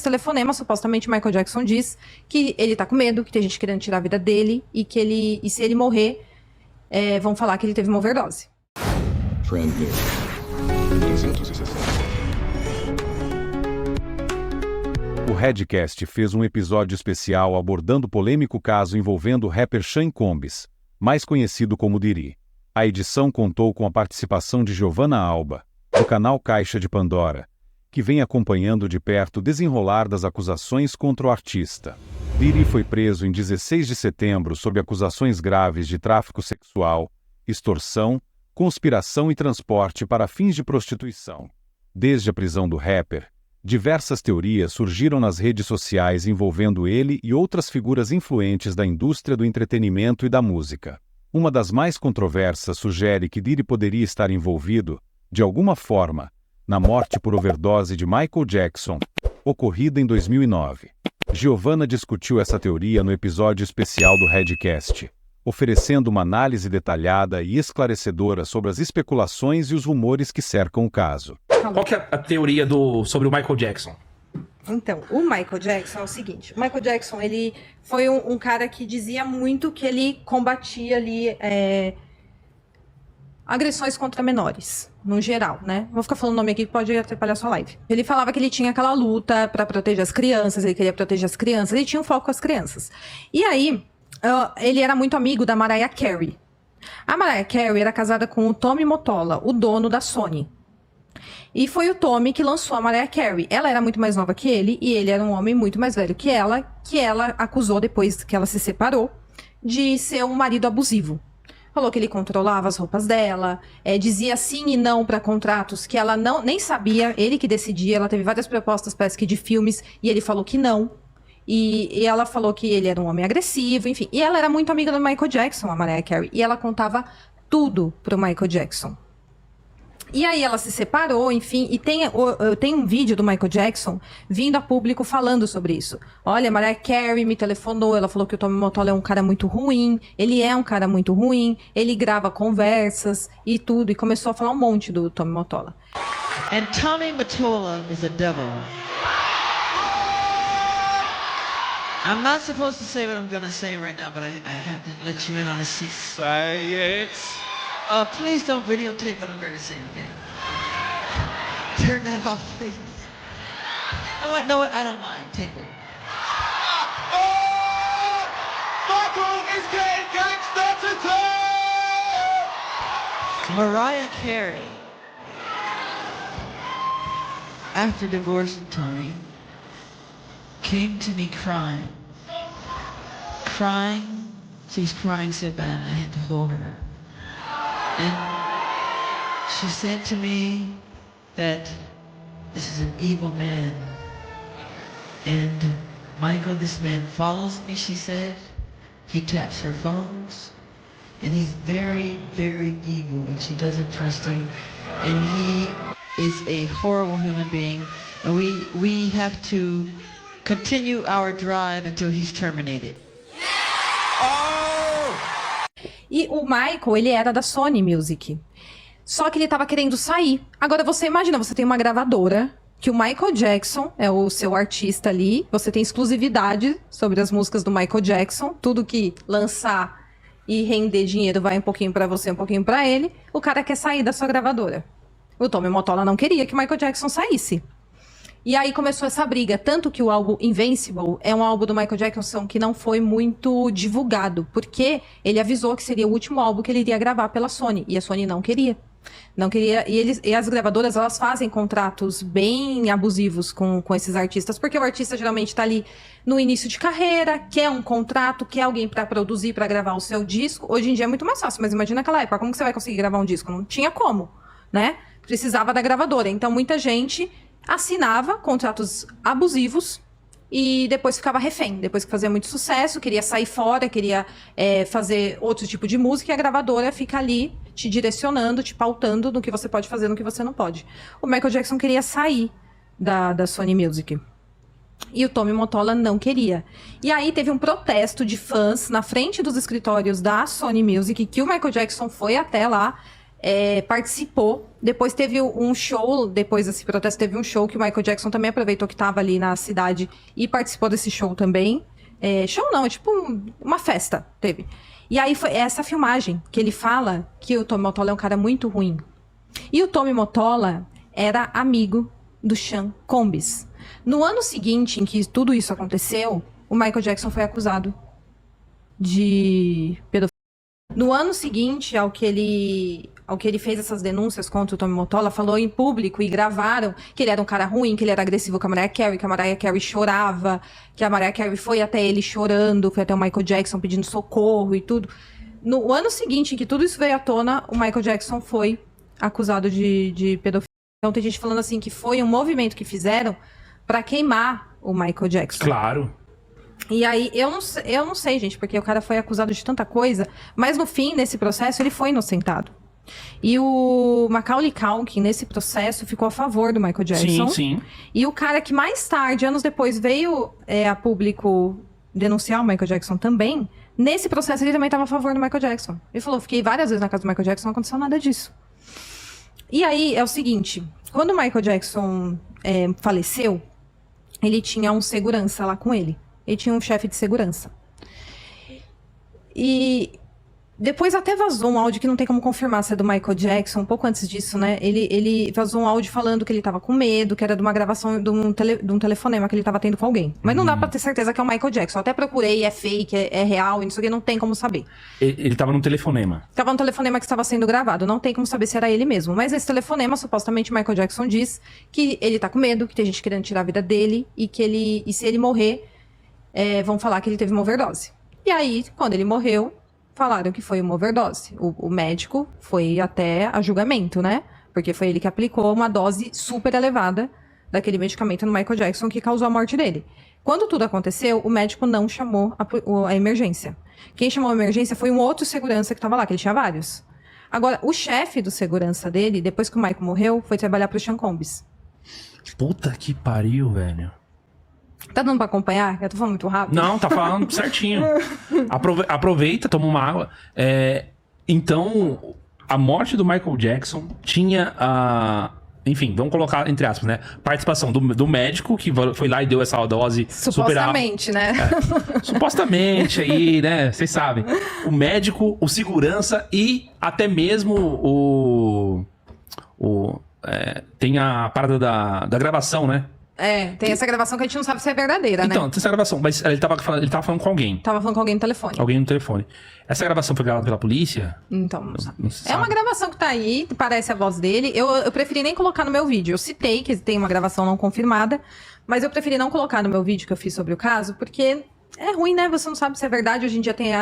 telefonema, supostamente Michael Jackson diz que ele tá com medo, que tem gente querendo tirar a vida dele e se ele morrer, vão falar que ele teve uma overdose. O Redcast fez um episódio especial abordando o polêmico caso envolvendo o rapper Sean Combs, mais conhecido como Diddy. A edição contou com a participação de Giovanna Alba, do canal Caixa de Pandora, que vem acompanhando de perto o desenrolar das acusações contra o artista. Diddy foi preso em 16 de setembro sob acusações graves de tráfico sexual, extorsão, conspiração e transporte para fins de prostituição. Desde a prisão do rapper, diversas teorias surgiram nas redes sociais envolvendo ele e outras figuras influentes da indústria do entretenimento e da música. Uma das mais controversas sugere que Diddy poderia estar envolvido, de alguma forma, na morte por overdose de Michael Jackson, ocorrida em 2009. Giovanna discutiu essa teoria no episódio especial do Redcast, oferecendo uma análise detalhada e esclarecedora sobre as especulações e os rumores que cercam o caso. Qual que é a teoria sobre o Michael Jackson? Então, o Michael Jackson é o seguinte, o Michael Jackson, ele foi um cara que dizia muito que ele combatia ali agressões contra menores, no geral, né? Vou ficar falando o nome aqui que pode atrapalhar a sua live. Ele falava que ele tinha aquela luta pra proteger as crianças, ele queria proteger as crianças, ele tinha um foco com as crianças. E aí, ele era muito amigo da Mariah Carey. A Mariah Carey era casada com o Tommy Mottola, o dono da Sony. E foi o Tommy que lançou a Mariah Carey. Ela era muito mais nova que ele, e ele era um homem muito mais velho que ela acusou, depois que ela se separou, de ser um marido abusivo. Falou que ele controlava as roupas dela, dizia sim e não para contratos que ela nem sabia, ele que decidia. Ela teve várias propostas, parece que de filmes, e ele falou que não. E ela falou que ele era um homem agressivo, enfim. E ela era muito amiga do Michael Jackson, a Mariah Carey, e ela contava tudo pro Michael Jackson. E aí ela se separou, enfim, e tem um vídeo do Michael Jackson vindo a público falando sobre isso. Olha, Mariah Carey me telefonou, ela falou que o Tommy Mottola é um cara muito ruim, ele é um cara muito ruim, ele grava conversas e tudo, e começou a falar um monte do Tommy Mottola. And Tommy Mottola is a devil. I'm not supposed to say what I'm gonna say right now, but I have to let you in on a secret. Say it. Please don't videotape what I'm going to say, okay? Turn that off, please. No, I don't mind. Take it. Oh! Michael is getting gangster today! Mariah Carey, after divorcing Tony, came to me crying. She's crying so bad I had to hold her. And she said to me that this is an evil man. And Michael, this man follows me, she said. He taps her phones. And he's very, very evil, and she doesn't trust him. And he is a horrible human being. And we have to continue our drive until he's terminated. E o Michael, ele era da Sony Music. Só que ele tava querendo sair. Agora você imagina, você tem uma gravadora, que o Michael Jackson é o seu artista ali, você tem exclusividade sobre as músicas do Michael Jackson, tudo que lançar e render dinheiro vai um pouquinho pra você, um pouquinho pra ele. O cara quer sair da sua gravadora. O Tommy Mottola não queria que o Michael Jackson saísse. E aí começou essa briga, tanto que o álbum Invincible é um álbum do Michael Jackson que não foi muito divulgado, porque ele avisou que seria o último álbum que ele iria gravar pela Sony, e a Sony não queria. Não queria, e as gravadoras, elas fazem contratos bem abusivos com esses artistas, porque o artista geralmente tá ali no início de carreira, quer um contrato, quer alguém para produzir, para gravar o seu disco. Hoje em dia é muito mais fácil, mas imagina naquela época, como que você vai conseguir gravar um disco? Não tinha como, né? Precisava da gravadora, então muita gente assinava contratos abusivos e depois ficava refém. Depois que fazia muito sucesso, queria sair fora, queria fazer outro tipo de música, e a gravadora fica ali te direcionando, te pautando no que você pode fazer, no que você não pode. O Michael Jackson queria sair da Sony Music. E o Tommy Mottola não queria. E aí teve um protesto de fãs na frente dos escritórios da Sony Music, que o Michael Jackson foi até lá participou. Depois teve um show, depois desse protesto teve um show que o Michael Jackson também aproveitou que estava ali na cidade e participou desse show também. Show não, é tipo uma festa, teve. E aí foi essa filmagem que ele fala que o Tommy Mottola é um cara muito ruim. E o Tommy Mottola era amigo do Sean Combs. No ano seguinte em que tudo isso aconteceu, o Michael Jackson foi acusado de pedofilia. No ano seguinte ao que ele fez essas denúncias contra o Tommy Mottola, falou em público e gravaram que ele era um cara ruim, que ele era agressivo com a Mariah Carey, que a Mariah Carey chorava, que a Mariah Carey foi até ele chorando, foi até o Michael Jackson pedindo socorro e tudo. No ano seguinte em que tudo isso veio à tona, o Michael Jackson foi acusado de pedofilia. Então tem gente falando assim que foi um movimento que fizeram pra queimar o Michael Jackson. Claro. E aí, eu não sei, gente, porque o cara foi acusado de tanta coisa, mas no fim, nesse processo, ele foi inocentado. E o Macaulay Culkin, nesse processo, ficou a favor do Michael Jackson. Sim, sim. E o cara que mais tarde, anos depois, veio a público denunciar o Michael Jackson também, nesse processo ele também estava a favor do Michael Jackson. Ele falou, fiquei várias vezes na casa do Michael Jackson, não aconteceu nada disso. E aí, é o seguinte, quando o Michael Jackson faleceu, ele tinha um segurança lá com ele. Ele tinha um chefe de segurança. E depois até vazou um áudio que não tem como confirmar se é do Michael Jackson, um pouco antes disso, né? Ele vazou um áudio falando que ele tava com medo, que era de uma gravação de um telefonema que ele tava tendo com alguém. Mas não dá pra ter certeza que é o Michael Jackson. Eu até procurei, é fake, é real, e não sei o que, não tem como saber. Ele tava num telefonema. Tava no telefonema que estava sendo gravado, não tem como saber se era ele mesmo. Mas esse telefonema, supostamente, o Michael Jackson diz que ele tá com medo, que tem gente querendo tirar a vida dele, e se ele morrer, vão falar que ele teve uma overdose. E aí, quando ele morreu, falaram que foi uma overdose. O médico foi até a julgamento, né? Porque foi ele que aplicou uma dose super elevada daquele medicamento no Michael Jackson que causou a morte dele. Quando tudo aconteceu, o médico não chamou a emergência. Quem chamou a emergência foi um outro segurança que estava lá, que ele tinha vários. Agora, o chefe do segurança dele, depois que o Michael morreu, foi trabalhar pro Sean Combs. Puta que pariu, velho. Tá dando pra acompanhar? Eu tô falando muito rápido? Não, tá falando certinho. Aproveita, toma uma água. Então, a morte do Michael Jackson tinha a... Enfim, vamos colocar entre aspas, né? Participação do médico que foi lá e deu essa dose supostamente, né? Supostamente aí, né? Vocês sabem. O médico, o segurança e até mesmo tem a parada da gravação, né? Tem essa gravação que a gente não sabe se é verdadeira, né? Então, tem essa gravação, mas ele tava falando com alguém. Tava falando com alguém no telefone. Alguém no telefone. Essa gravação foi gravada pela polícia? Então, não sabe. Não se É uma sabe. gravação que tá aí, parece a voz dele. Eu preferi nem colocar no meu vídeo. Eu citei que tem uma gravação não confirmada, mas eu preferi não colocar no meu vídeo que eu fiz sobre o caso, porque é ruim, né? Você não sabe se é verdade. Hoje em dia tem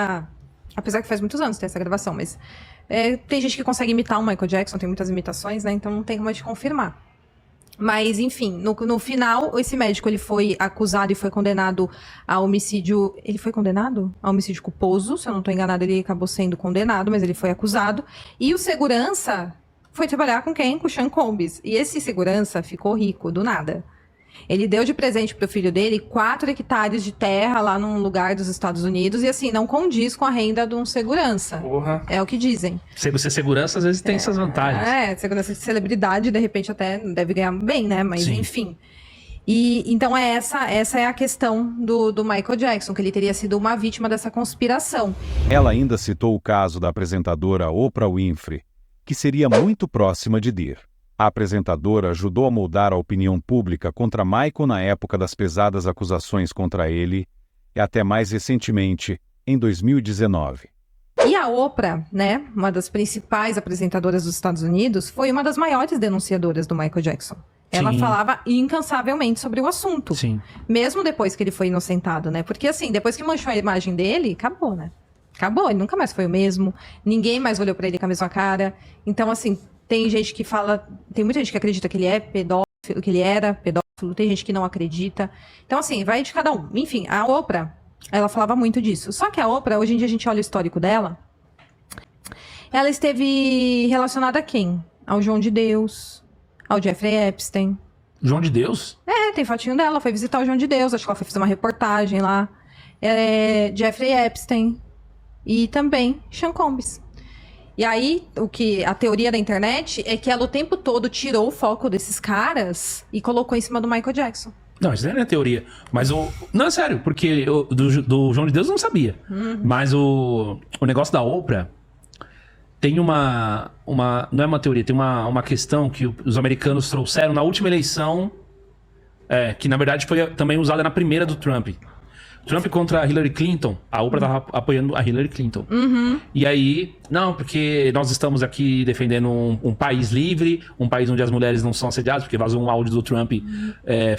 apesar que faz muitos anos que tem essa gravação, mas tem gente que consegue imitar o Michael Jackson, tem muitas imitações, né? Então não tem como a gente confirmar. Mas, enfim, no final, esse médico ele foi acusado e foi condenado a homicídio... Ele foi condenado? A homicídio culposo, se eu não estou enganado, ele acabou sendo condenado, mas ele foi acusado. E o segurança foi trabalhar com quem? Com o Sean Combs. E esse segurança ficou rico, do nada. Ele deu de presente pro filho dele 4 hectares de terra lá num lugar dos Estados Unidos e, assim, não condiz com a renda de um segurança. Porra. É o que dizem. Você segurança, às vezes, tem essas vantagens. Segurança de celebridade, de repente, até deve ganhar bem, né? Mas, Sim. enfim. E, então, essa é a questão do Michael Jackson, que ele teria sido uma vítima dessa conspiração. Ela ainda citou o caso da apresentadora Oprah Winfrey, que seria muito próxima de Dear. A apresentadora ajudou a moldar a opinião pública contra Michael na época das pesadas acusações contra ele, e até mais recentemente, em 2019. E a Oprah, né, uma das principais apresentadoras dos Estados Unidos, foi uma das maiores denunciadoras do Michael Jackson. Ela Sim. falava incansavelmente sobre o assunto. Sim. Mesmo depois que ele foi inocentado, né? Porque, assim, depois que manchou a imagem dele, acabou, né? Acabou, ele nunca mais foi o mesmo. Ninguém mais olhou pra ele com a mesma cara. Então, assim, tem gente que fala... Tem muita gente que acredita que ele é pedófilo, que ele era pedófilo. Tem gente que não acredita. Então, assim, vai de cada um. Enfim, a Oprah, ela falava muito disso. Só que a Oprah, hoje em dia a gente olha o histórico dela, ela esteve relacionada a quem? Ao João de Deus, ao Jeffrey Epstein. João de Deus? Tem fotinho dela, foi visitar o João de Deus, acho que ela foi fazer uma reportagem lá. Jeffrey Epstein e também Sean Combs. E aí, a teoria da internet é que ela o tempo todo tirou o foco desses caras e colocou em cima do Michael Jackson. Não, isso não é teoria. Mas o... Não, é sério, porque do João de Deus eu não sabia. Mas o negócio da Oprah tem uma... Não é uma teoria, tem uma questão que os americanos trouxeram na última eleição, que na verdade foi também usada na primeira do Trump. Trump contra a Hillary Clinton, a Oprah tava apoiando a Hillary Clinton. E aí, não, porque nós estamos aqui defendendo um país livre, um país onde as mulheres não são assediadas, porque vazou um áudio do Trump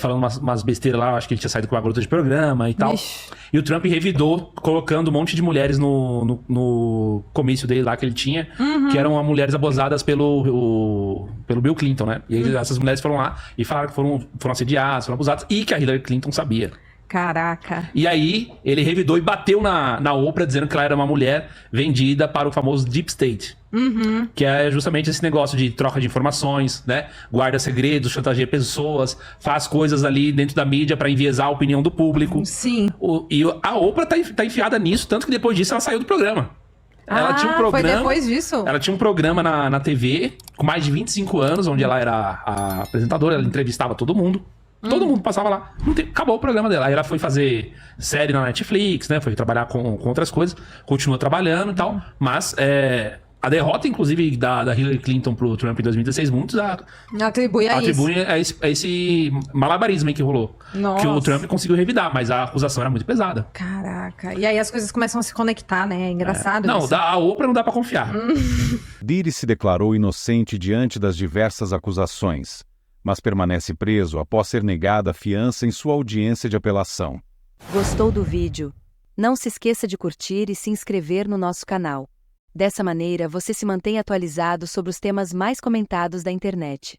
falando umas besteiras lá, acho que ele tinha saído com uma garota de programa e tal. Ixi. E o Trump revidou, colocando um monte de mulheres no comício dele lá que ele tinha, que eram mulheres abusadas pelo Bill Clinton, né? E aí, essas mulheres foram lá e falaram que foram assediadas, foram abusadas, e que a Hillary Clinton sabia. Caraca. E aí, ele revidou e bateu na Oprah, dizendo que ela era uma mulher vendida para o famoso Deep State. Que é justamente esse negócio de troca de informações, né? Guarda segredos, chantageia pessoas, faz coisas ali dentro da mídia para enviesar a opinião do público. Sim. E a Oprah tá enfiada nisso, tanto que depois disso ela saiu do programa. Ela tinha um programa, foi depois disso? Ela tinha um programa na TV, com mais de 25 anos, onde ela era a apresentadora, ela entrevistava todo mundo. Todo mundo passava lá. Acabou o programa dela. Aí ela foi fazer série na Netflix, né? Foi trabalhar com outras coisas. Continua trabalhando e tal. Mas a derrota, inclusive, da Hillary Clinton pro Trump em 2016, muitos Atribui a isso. a esse malabarismo aí que rolou. Nossa. Que o Trump conseguiu revidar, mas a acusação era muito pesada. Caraca. E aí as coisas começam a se conectar, né? É engraçado Não, isso. a Oprah não dá pra confiar. Diddy se declarou inocente diante das diversas acusações, mas permanece preso após ser negada a fiança em sua audiência de apelação. Gostou do vídeo? Não se esqueça de curtir e se inscrever no nosso canal. Dessa maneira você se mantém atualizado sobre os temas mais comentados da internet.